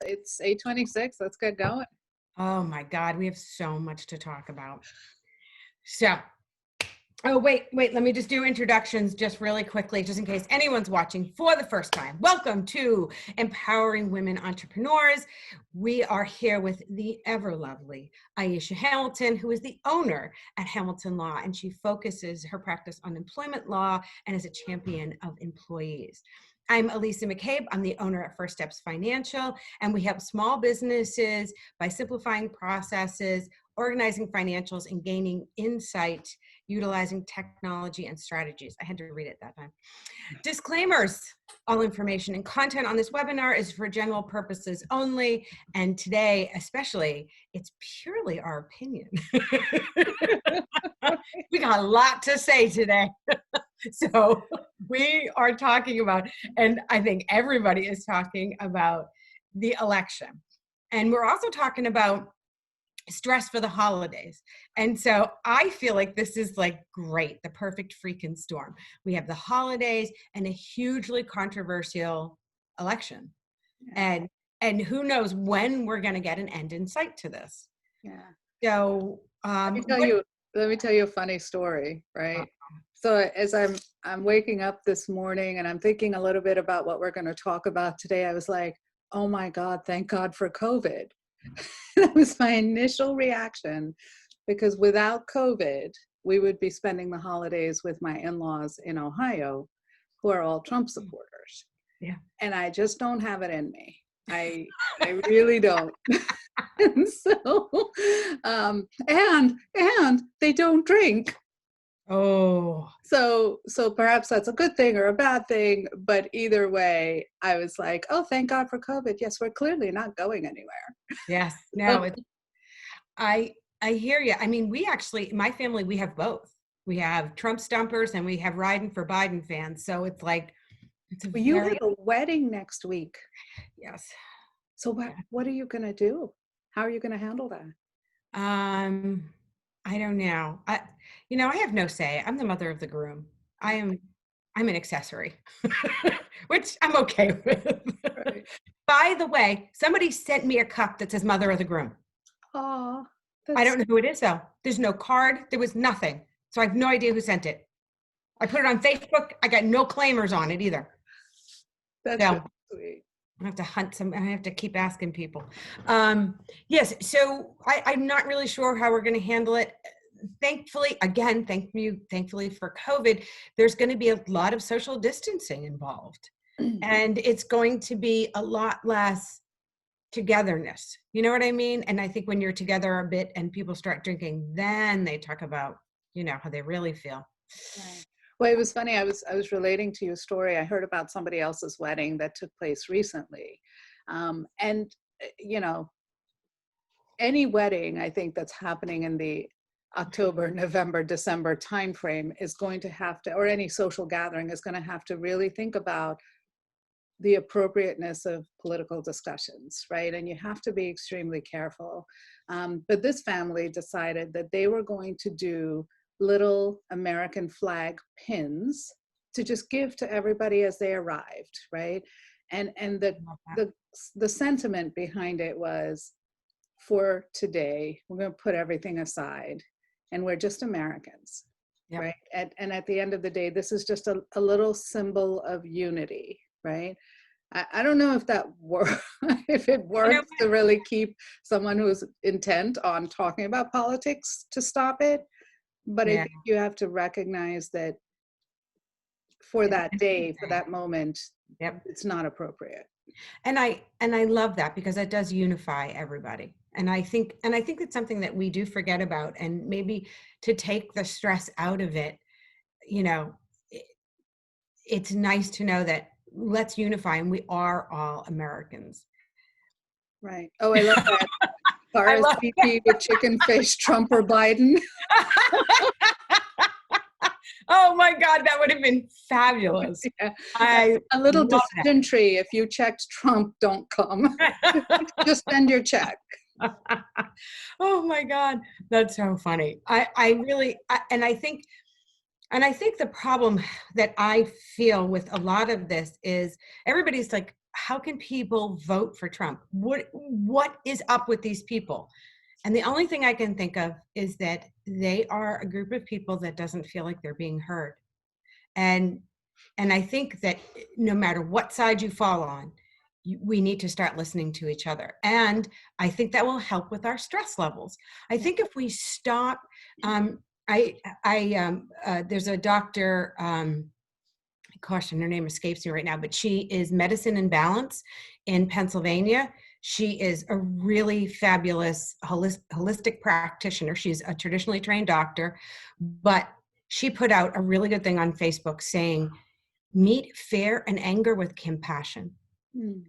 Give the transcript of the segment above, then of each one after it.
it's 8:26. Let's get going. Oh my God, we have so much to talk about. So, oh, wait, let me just do introductions just really quickly, just in case anyone's watching for the first time. Welcome to Empowering Women Entrepreneurs. We are here with the ever lovely Aisha Hamilton, who is the owner at Hamilton Law, and she focuses her practice on employment law and is a champion of employees. I'm Elisa McCabe. I'm the owner at First Steps Financial, and we help small businesses by simplifying processes, organizing financials, and gaining insight utilizing technology and strategies. I had to read it that time. Disclaimers: all information and content on this webinar is for general purposes only, and today especially, it's purely our opinion. We got a lot to say today. So we are talking about, and I think everybody is talking about, the election. And we're also talking about stress for the holidays. And so I feel like this is like great, the perfect freaking storm. We have the holidays and a hugely controversial election. Yeah. And who knows when we're going to get an end in sight to this. Yeah. So let me tell you a funny story, right? So as I'm waking up this morning and I'm thinking a little bit about what we're going to talk about today, I was like, oh my God, thank God for COVID. That was my initial reaction, because without COVID, we would be spending the holidays with my in-laws in Ohio, who are all Trump supporters. Yeah. And I just don't have it in me. I really don't. And so, and they don't drink. Oh. So perhaps that's a good thing or a bad thing, but either way, I was like, oh, thank God for COVID. Yes, we're clearly not going anywhere. Yes. No, I hear you. I mean, we actually, my family, we have both. We have Trump stumpers and we have riding for Biden fans. So it's like, you have a wedding next week. Yes. So what are you going to do? How are you going to handle that? I don't know. I have no say. I'm the mother of the groom. I'm an accessory, which I'm okay with. Right. By the way, somebody sent me a cup that says mother of the groom. Oh, I don't know who it is though. There's no card. There was nothing. So I have no idea who sent it. I put it on Facebook. I got no claimers on it either. That's really sweet. I have to hunt some. I have to keep asking people. Yes. So I'm not really sure how we're going to handle it. Thankfully, again, thankfully for COVID, there's going to be a lot of social distancing involved, and it's going to be a lot less togetherness. You know what I mean? And I think when you're together a bit and people start drinking, then they talk about, how they really feel. Right. Well, it was funny. I was relating to your story. I heard about somebody else's wedding that took place recently. And, any wedding, I think, that's happening in the October, November, December timeframe is going to have to, or any social gathering is going to have to really think about the appropriateness of political discussions, right? And you have to be extremely careful. But this family decided that they were going to do little American flag pins to just give to everybody as they arrived, right? And the sentiment behind it was, for today, we're going to put everything aside and we're just Americans, yep. Right? And at the end of the day, this is just a little symbol of unity, right? I don't know if that if it works to really keep someone who's intent on talking about politics to stop it. But I think you have to recognize that for that day, for that moment, yep, it's not appropriate. And I love that, because that does unify everybody. And I think it's something that we do forget about, and maybe to take the stress out of it, it's nice to know that let's unify and we are all Americans. Right. Oh, I love that. RSVP with chicken face, Trump or Biden. Oh my God, that would have been fabulous. Yeah. A little decision tree. If you checked Trump, don't come. Just send your check. Oh my God, that's so funny. I think the problem that I feel with a lot of this is everybody's like how can people vote for Trump? What is up with these people? And the only thing I can think of is that they are a group of people that doesn't feel like they're being heard. And I think that no matter what side you fall on, we need to start listening to each other. And I think that will help with our stress levels. I think if we stop, there's a doctor, gosh, and her name escapes me right now, but she is Medicine and Balance in Pennsylvania. She is a really fabulous holistic practitioner. She's a traditionally trained doctor, but she put out a really good thing on Facebook saying, meet fear and anger with compassion. Mm.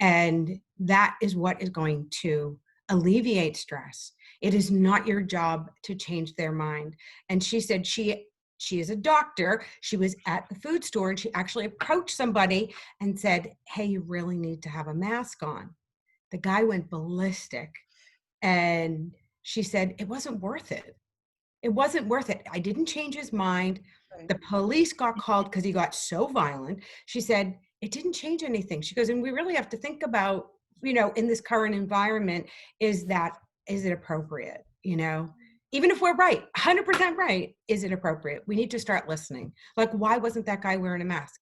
And that is what is going to alleviate stress. It is not your job to change their mind. And she said she is a doctor. She was at the food store and she actually approached somebody and said, hey, you really need to have a mask on. The guy went ballistic. And she said, it wasn't worth it. It wasn't worth it. I didn't change his mind. Right. The police got called because he got so violent. She said, it didn't change anything. She goes, and we really have to think about, in this current environment, is it appropriate? Even if we're right, 100% right, is it appropriate? We need to start listening. Like, why wasn't that guy wearing a mask?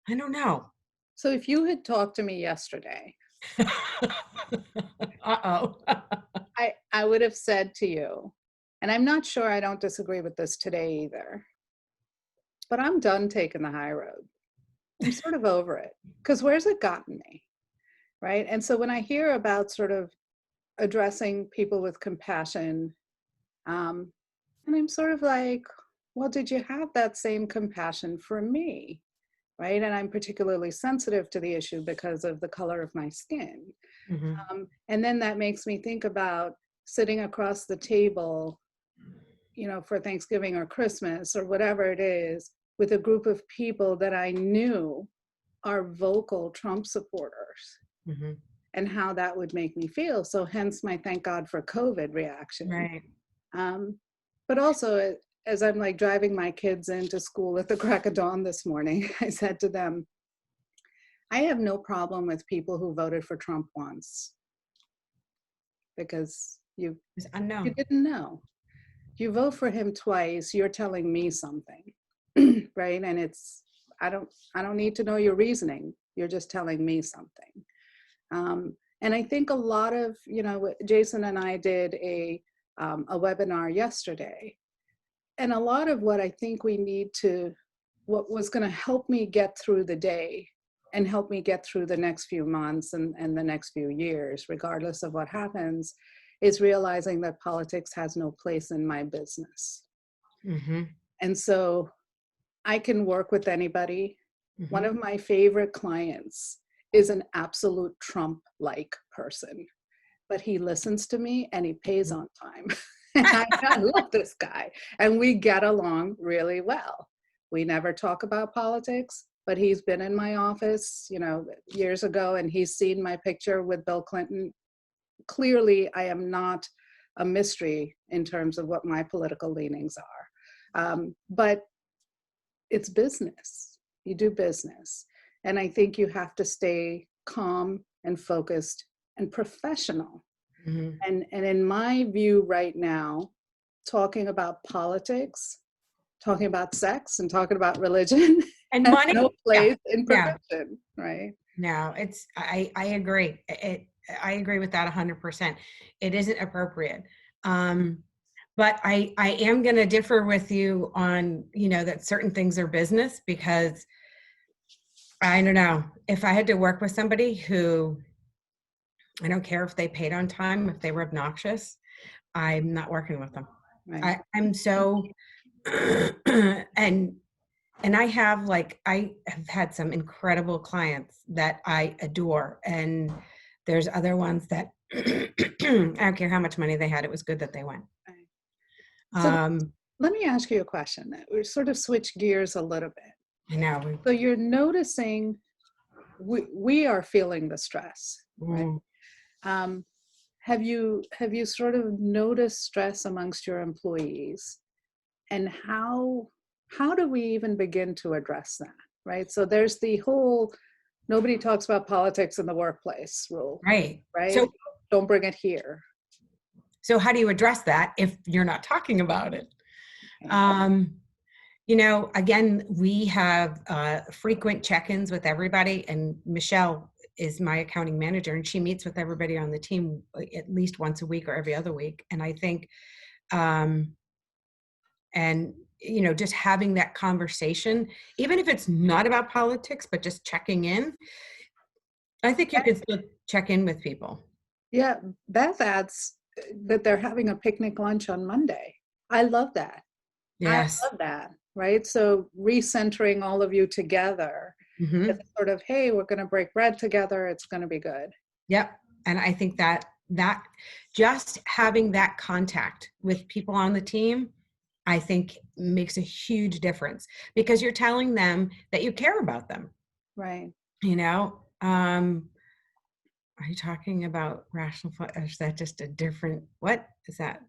I don't know. So if you had talked to me yesterday, Uh-oh. I would have said to you, and I'm not sure I don't disagree with this today either, but I'm done taking the high road. I'm sort of over it, because where's it gotten me, right? And so when I hear about sort of addressing people with compassion, and I'm sort of like, well, did you have that same compassion for me, right? And I'm particularly sensitive to the issue because of the color of my skin. Mm-hmm. And then that makes me think about sitting across the table, for Thanksgiving or Christmas or whatever it is, with a group of people that I knew are vocal Trump supporters, Mm-hmm. and how that would make me feel. So hence my thank God for COVID reaction. Right. But also, as I'm like driving my kids into school at the crack of dawn this morning, I said to them, I have no problem with people who voted for Trump once, because you It's unknown. didn't know. You vote for him twice, you're telling me something, right? And I don't need to know your reasoning. You're just telling me something. And I think a lot of, Jason and I did a webinar yesterday, and a lot of what I think what was going to help me get through the day and help me get through the next few months and the next few years, regardless of what happens, is realizing that politics has no place in my business. Mm-hmm. And so I can work with anybody. Mm-hmm. One of my favorite clients is an absolute Trump-like person, but he listens to me and he pays on time. And I love this guy, and we get along really well. We never talk about politics, but he's been in my office, years ago, and he's seen my picture with Bill Clinton. Clearly, I am not a mystery in terms of what my political leanings are. But it's business. You do business. And I think you have to stay calm and focused and professional. Mm-hmm. And in my view right now, talking about politics, talking about sex, and talking about religion And has money, no place in yeah. profession, right? No, I agree. I agree with that 100%. It isn't appropriate. But I am going to differ with you on, that certain things are business, because I don't know, if I had to work with somebody who, I don't care if they paid on time, if they were obnoxious, I'm not working with them. Right. I'm so, and I have had some incredible clients that I adore. And there's other ones that I don't care how much money they had. It was good that they went. So let me ask you a question. We sort of switch gears a little bit. I know. So you're noticing we are feeling the stress, right? Have you sort of noticed stress amongst your employees, and how do we even begin to address that, right? So there's the whole nobody talks about politics in the workplace rule, Right. right? Don't bring it here. So how do you address that if you're not talking about it? Right. Again, we have frequent check-ins with everybody, and Michelle is my accounting manager, and she meets with everybody on the team at least once a week or every other week. And I think, just having that conversation, even if it's not about politics, but just checking in, I think you could still check in with people. Yeah, Beth adds that they're having a picnic lunch on Monday. I love that. Yes. I love that, right? So recentering all of you together. Mm-hmm. It's sort of, hey, we're going to break bread together. It's going to be good. Yep. And I think that just having that contact with people on the team, I think makes a huge difference, because you're telling them that you care about them. Right. Are you talking about rational? Is that just a different, what is that?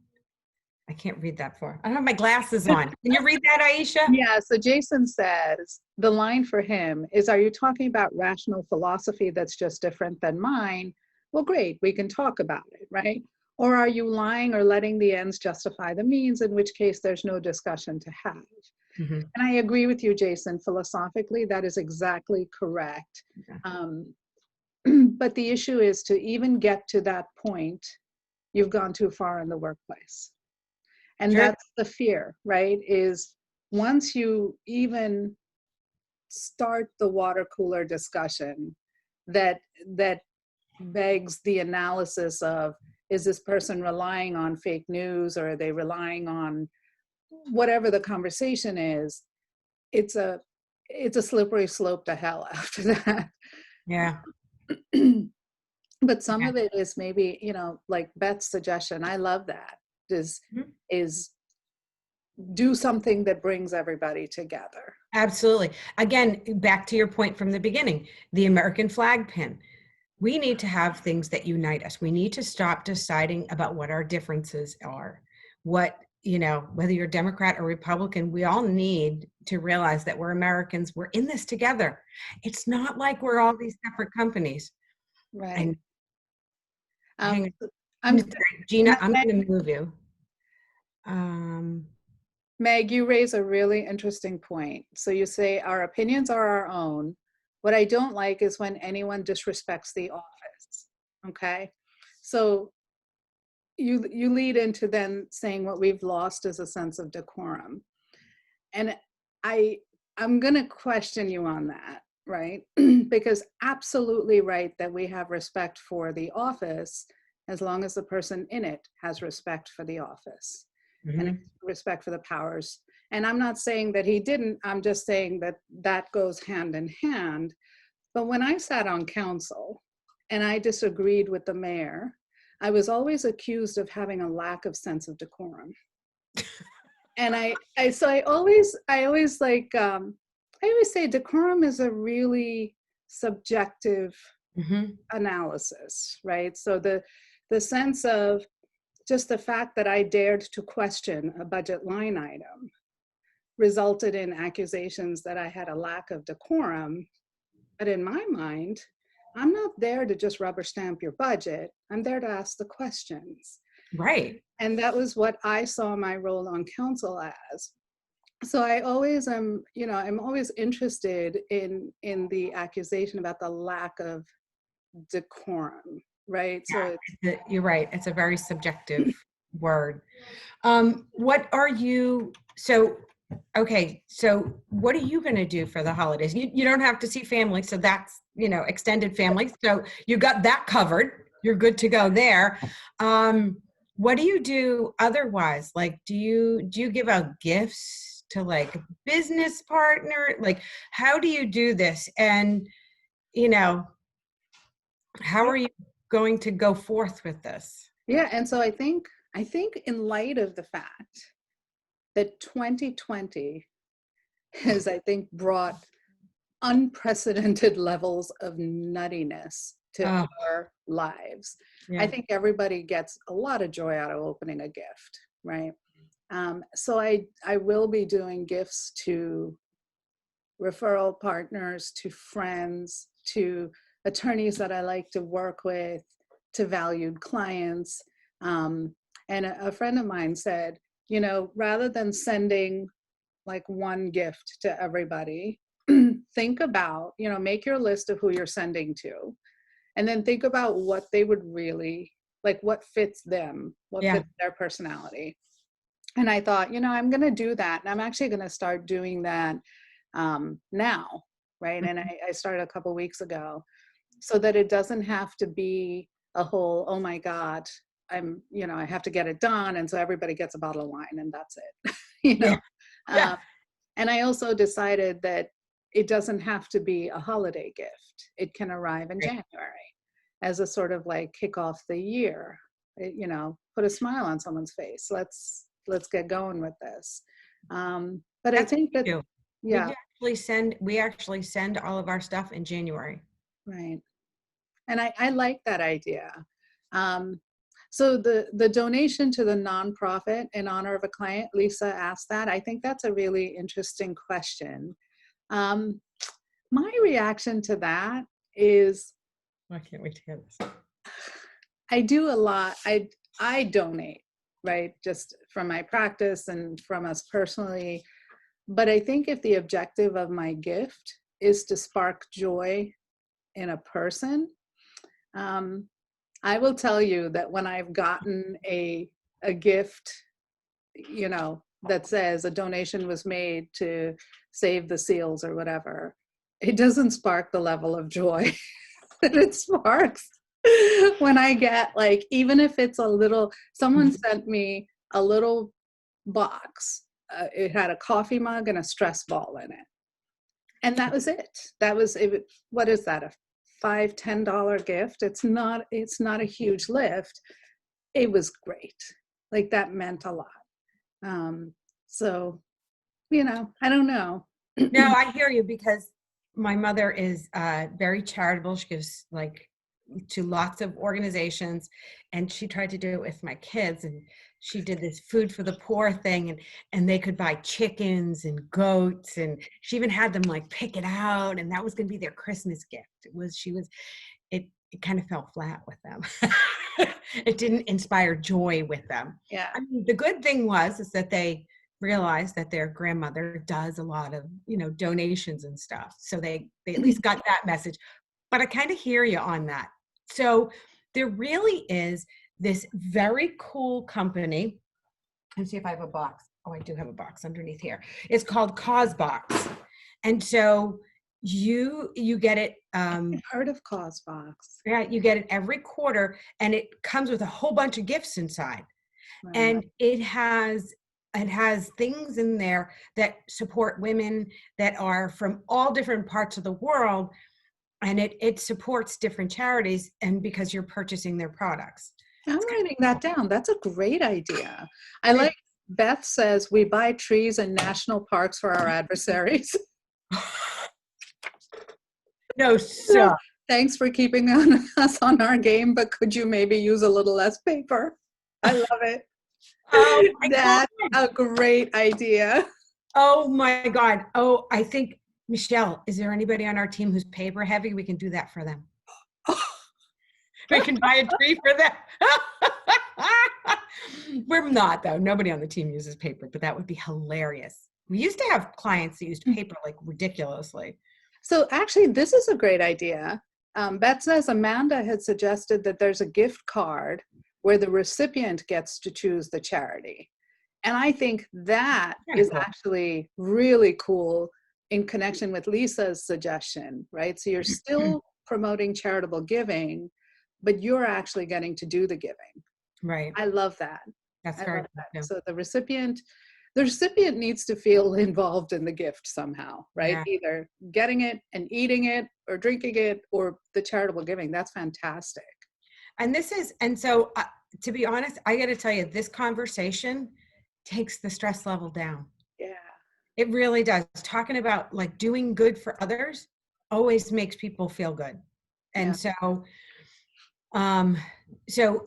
I can't read that far. I don't have my glasses on. Can you read that, Aisha? Yeah. So Jason says the line for him is, are you talking about rational philosophy that's just different than mine? Well, great. We can talk about it, right? Or are you lying or letting the ends justify the means, in which case there's no discussion to have? Mm-hmm. And I agree with you, Jason. Philosophically, that is exactly correct. Okay. But the issue is, to even get to that point, you've gone too far in the workplace. And Sure. that's the fear, right? Is once you even start the water cooler discussion that begs the analysis of, is this person relying on fake news, or are they relying on whatever the conversation is? It's a slippery slope to hell after that. Yeah. But some Yeah. of it is maybe, like Beth's suggestion, I love that, Mhm. is do something that brings everybody together. Absolutely. Again, back to your point from the beginning, the American flag pin. We need to have things that unite us. We need to stop deciding about what our differences are. Whether you're Democrat or Republican, we all need to realize that we're Americans. We're in this together. It's not like we're all these separate companies. Right. And hang on. I'm Sorry, Gina, I'm going to move you. Meg, you raise a really interesting point. So you say our opinions are our own. What I don't like is when anyone disrespects the office. Okay. So you lead into then saying what we've lost is a sense of decorum. And I'm going to question you on that, right? Because absolutely right that we have respect for the office, as long as the person in it has respect for the office. Mm-hmm. And respect for the powers. And I'm not saying that he didn't, I'm just saying that that goes hand in hand. But when I sat on council and I disagreed with the mayor, I was always accused of having a lack of sense of decorum. And I always say decorum is a really subjective Mm-hmm. analysis, right? So the sense of just the fact that I dared to question a budget line item resulted in accusations that I had a lack of decorum. But in my mind, I'm not there to just rubber stamp your budget. I'm there to ask the questions. Right. And that was what I saw my role on council as. So I always am, I'm always interested in the accusation about the lack of decorum, right? Yeah, So you're right. It's a very subjective word. What are you, so what are you going to do for the holidays? You don't have to see family, so that's, extended family. So you got that covered. You're good to go there. What do you do otherwise? Like, do you give out gifts to like a business partner? Like, how do you do this? And, how are you going to go forth with this? yeah, and so I think in light of the fact that 2020 has, I think, brought unprecedented levels of nuttiness to our lives. Yeah. I think everybody gets a lot of joy out of opening a gift, right? So I will be doing gifts to referral partners, to friends, to attorneys that I like to work with, to valued clients. And a friend of mine said, rather than sending like one gift to everybody, think about, make your list of who you're sending to, and then think about what they would really like, what fits them, what Yeah. fits their personality. And I thought, I'm going to do that. And I'm actually going to start doing that now. Right. And I started a couple weeks ago, so that it doesn't have to be a whole, oh my God, I have to get it done. And so everybody gets a bottle of wine and that's it. Yeah. Yeah. Um, and I also decided that it doesn't have to be a holiday gift. It can arrive in Right. January as a sort of like kick off the year. Put a smile on someone's face. Let's get going with this. But I That's what think we that, do. yeah, We actually send all of our stuff in January. right. And I like that idea. Um, so the donation to the nonprofit in honor of a client, Lisa asked that. I think that's a really interesting question. My reaction to that is, I can't wait to hear this. I do a lot. I donate, right? Just from my practice and from us personally. But I think if the objective of my gift is to spark joy in a person, I will tell you that when I've gotten a gift, that says a donation was made to save the seals or whatever, it doesn't spark the level of joy that it sparks when I get, like, even if it's a little, someone sent me a little box. It had a coffee mug and a stress ball in it. And that was it. That was it. What is that? A $5-10 gift? It's not a huge lift. It was great. Like, that meant a lot. So, I don't know. No, I hear you, because my mother is very charitable. She gives like to lots of organizations, and she tried to do it with my kids, and she did this food for the poor thing, and they could buy chickens and goats, and she even had them like pick it out, and that was going to be their Christmas gift. It kind of fell flat with them. It didn't inspire joy with them. Yeah. I mean, the good thing is that they realized that their grandmother does a lot of, donations and stuff. So they at least got that message. But I kind of hear you on that. So there really is this very cool company. Let's see if I have a box. Oh, I do have a box underneath here. It's called CauseBox. And so you get it. I've heard of CauseBox. Yeah, you get it every quarter, and it comes with a whole bunch of gifts inside. Right. And it has things in there that support women that are from all different parts of the world, and it supports different charities, and because you're purchasing their products. I'm writing that down. That's a great idea. I like, Beth says, we buy trees in national parks for our adversaries. No, sir. Thanks for keeping us on our game, but could you maybe use a little less paper? I love it. Oh, That's a great idea. Oh my God. Oh, I think, Michelle, is there anybody on our team who's paper heavy? We can do that for them. We can buy a tree for them. We're not, though. Nobody on the team uses paper, but that would be hilarious. We used to have clients that used paper like ridiculously. So actually, this is a great idea. Beth says Amanda had suggested that there's a gift card where the recipient gets to choose the charity. And I think that is actually really cool in connection with Lisa's suggestion, right? So you're still promoting charitable giving, but you're actually getting to do the giving. Right. I love that. That's I very love that. cool. So the recipient needs to feel involved in the gift somehow, right? Yeah. Either getting it and eating it or drinking it or the charitable giving. That's fantastic. And so to be honest, I got to tell you, this conversation takes the stress level down. Yeah. It really does. Talking about like doing good for others always makes people feel good. And so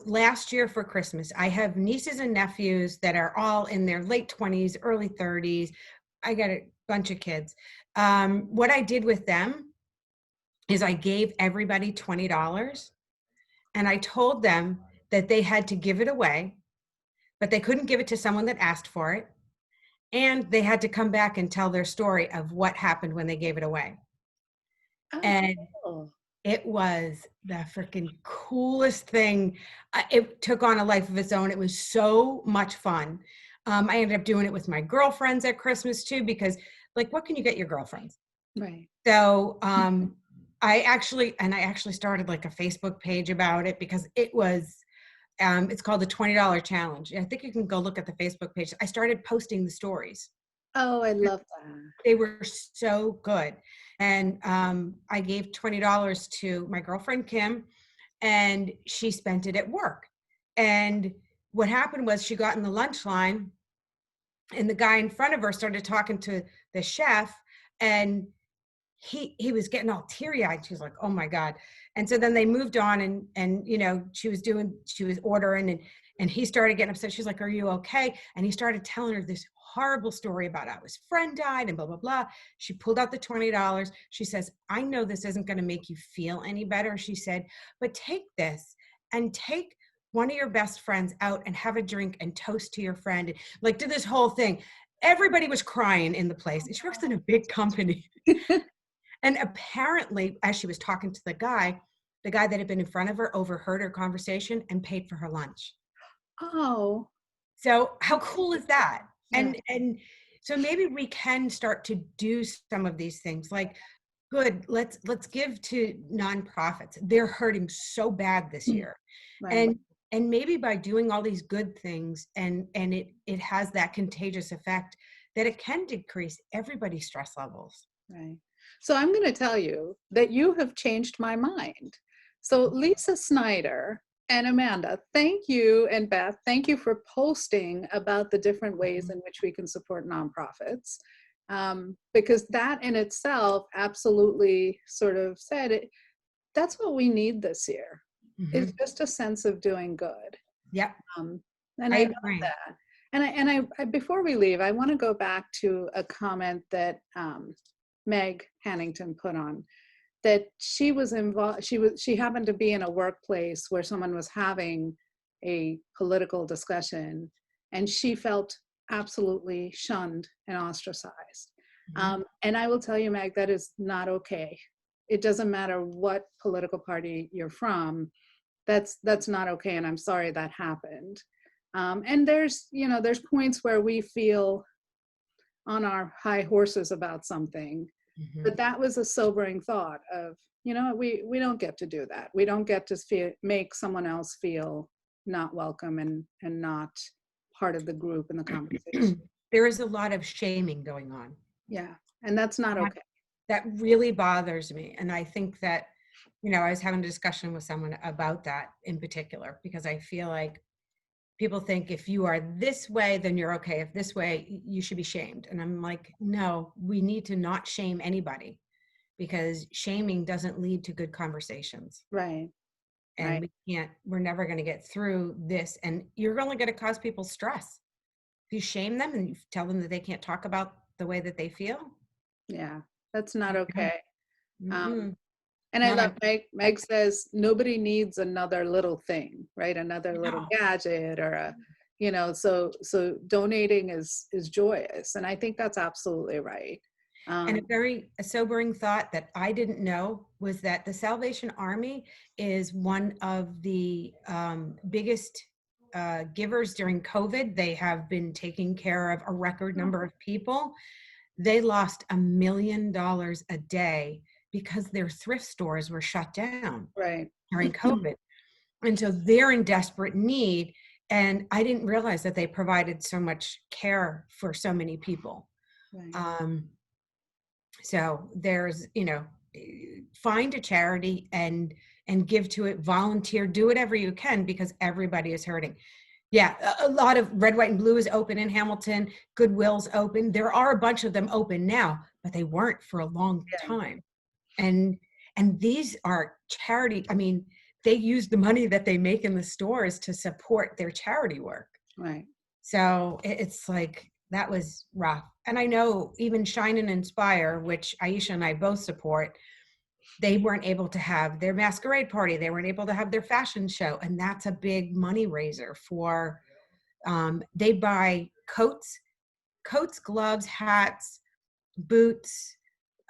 last year for Christmas, I have nieces and nephews that are all in their late 20s, early 30s. I got a bunch of kids. What I did with them is I gave everybody $20 and I told them that they had to give it away, but they couldn't give it to someone that asked for it. And they had to come back and tell their story of what happened when they gave it away. Oh, And cool. it was the freaking coolest thing. It took on a life of its own. It was so much fun. I ended up doing it with my girlfriends at Christmas too, because like, what can you get your girlfriends? Right. So I actually started like a Facebook page about it because it was, it's called the $20 challenge. I think you can go look at the Facebook page. I started posting the stories. Oh, I love that. They were so good. And I gave $20 to my girlfriend, Kim, and she spent it at work. And what happened was she got in the lunch line and the guy in front of her started talking to the chef, and he was getting all teary-eyed. She was like, oh my God. And so then they moved on, and she was ordering, and he started getting upset. She's like, are you okay? And he started telling her this horrible story about how his friend died and blah blah blah. She pulled out the $20. She says, I know this isn't going to make you feel any better, she said, but take this and take one of your best friends out and have a drink and toast to your friend. Like, did this whole thing. Everybody was crying in the place. She works in a big company. And apparently, as she was talking to the guy that had been in front of her overheard her conversation and paid for her lunch. Oh, So how cool is that? yeah. And so maybe we can start to do some of these things. Like, good, let's give to nonprofits. They're hurting so bad this year. Right. And maybe by doing all these good things, and it has that contagious effect that it can decrease everybody's stress levels. Right. So I'm going to tell you that you have changed my mind. So Lisa Snyder and Amanda, thank you, and Beth, thank you for posting about the different ways in which we can support nonprofits. Because that in itself absolutely sort of said it, that's what we need this year. Is just a sense of doing good. Yep. And I love that. And I before we leave, I want to go back to a comment that Meg Hannington put on, that she was involved. She happened to be in a workplace where someone was having a political discussion, and she felt absolutely shunned and ostracized. And I will tell you, Meg, that is not okay. It doesn't matter what political party you're from. That's not okay, and I'm sorry that happened. And there's points where we feel on our high horses about something, but that was a sobering thought of, we don't get to do that. We don't get to make someone else feel not welcome and not part of the group in the conversation. There is a lot of shaming going on. Yeah, and that's not okay. That really bothers me. And I think that, I was having a discussion with someone about that in particular, because I feel like people think if you are this way, then you're okay. If this way, you should be shamed. And I'm like, no, we need to not shame anybody, because shaming doesn't lead to good conversations. Right. And we're never going to get through this. And you're only going to cause people stress. If you shame them and you tell them that they can't talk about the way that they feel. Yeah, that's not okay. And No, I love Meg says nobody needs another little thing, right? Another little gadget or so donating is joyous. And I think that's absolutely right. And a sobering thought that I didn't know was that the Salvation Army is one of the biggest givers during COVID. They have been taking care of a record number of people. They lost $1 million a day because their thrift stores were shut down during COVID. And so they're in desperate need. And I didn't realize that they provided so much care for so many people. Right. So there's, find a charity and give to it, volunteer, do whatever you can, because everybody is hurting. Yeah, a lot of Red, White, and Blue is open in Hamilton. Goodwill's open. There are a bunch of them open now, but they weren't for a long time. And these are charity. I mean, they use the money that they make in the stores to support their charity work. Right. So it's like, that was rough. And I know even Shine and Inspire, which Aisha and I both support, they weren't able to have their masquerade party. They weren't able to have their fashion show. And that's a big money raiser for, they buy coats, gloves, hats, boots,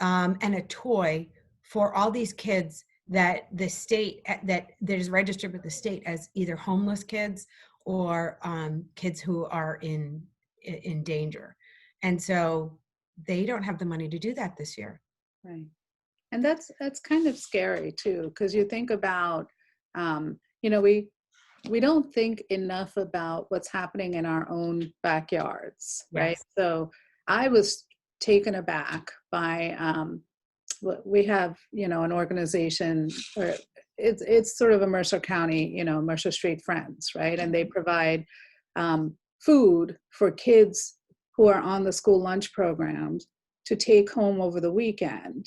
and a toy for all these kids that the state, that is registered with the state as either homeless kids or kids who are in danger. And so they don't have the money to do that this year. Right. And that's kind of scary too, because you think about, we don't think enough about what's happening in our own backyards, right? Yes. So I was taken aback by, we have, an organization, or it's sort of a Mercer County, Mercer Street Friends, right? And they provide food for kids who are on the school lunch programs to take home over the weekend.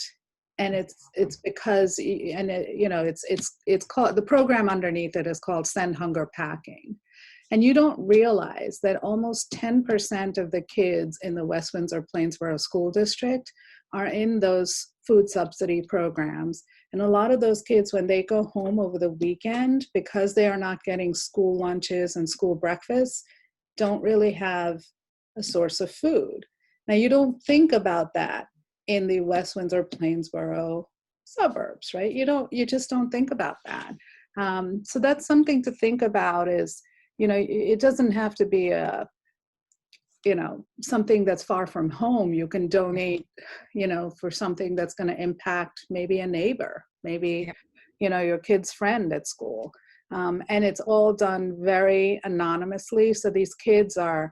And it's because, and it's called, the program underneath it is called Send Hunger Packing. And you don't realize that almost 10% of the kids in the West Windsor Plainsboro School District are in those food subsidy programs. And a lot of those kids, when they go home over the weekend, because they are not getting school lunches and school breakfasts, don't really have a source of food. Now, you don't think about that in the West Windsor Plainsboro suburbs, right? You just don't think about that. So that's something to think about is, it doesn't have to be something that's far from home. You can donate, for something that's going to impact maybe a neighbor, maybe, your kid's friend at school. And it's all done very anonymously. So these kids are,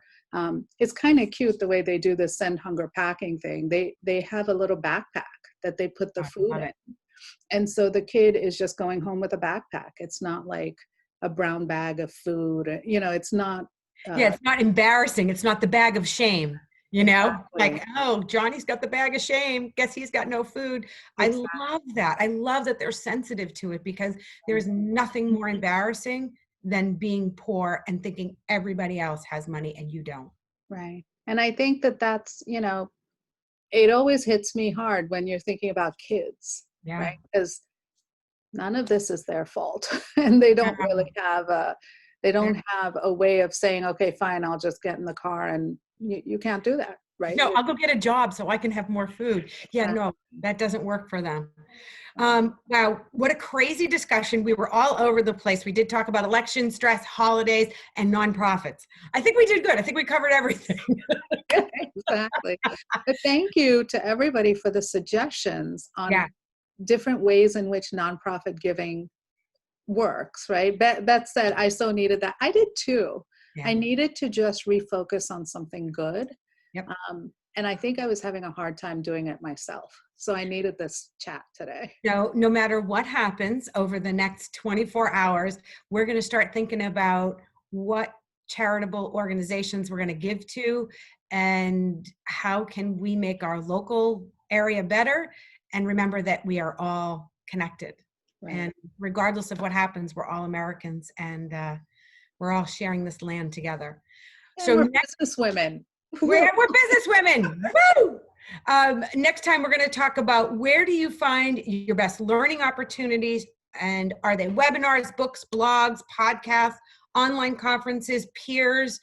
it's kind of cute the way they do this Send Hunger Packing thing. They have a little backpack that they put the food in. And so the kid is just going home with a backpack. It's not like a brown bag of food. It's not. It's not embarrassing. It's not the bag of shame, Exactly. like, oh, Johnny's got the bag of shame. Guess he's got no food. Exactly. I love that. I love that they're sensitive to it, because there is nothing more embarrassing than being poor and thinking everybody else has money and you don't. Right. And I think that's, it always hits me hard when you're thinking about kids, right? Because none of this is their fault. And they don't really have a way of saying, okay, fine, I'll just get in the car, and you can't do that, right? No, I'll go get a job so I can have more food. Yeah, no, that doesn't work for them. Wow, what a crazy discussion. We were all over the place. We did talk about election stress, holidays, and nonprofits. I think we did good. I think we covered everything. Exactly. But thank you to everybody for the suggestions on different ways in which nonprofit giving works, right? Beth said, I so needed that. I did too. I needed to just refocus on something good. Yep. And I think I was having a hard time doing it myself. So I needed this chat today. No matter what happens over the next 24 hours, we're going to start thinking about what charitable organizations we're going to give to, and how can we make our local area better, and remember that we are all connected. Right. And regardless of what happens, we're all Americans, and we're all sharing this land together. And so we're business women. We're business women. Woo! Next time, we're going to talk about, where do you find your best learning opportunities? And are they webinars, books, blogs, podcasts, online conferences, peers?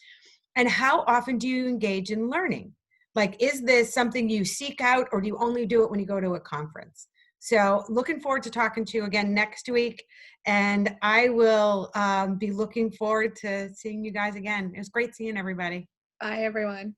And how often do you engage in learning? Like, is this something you seek out, or do you only do it when you go to a conference? So looking forward to talking to you again next week. And I will be looking forward to seeing you guys again. It was great seeing everybody. Bye, everyone.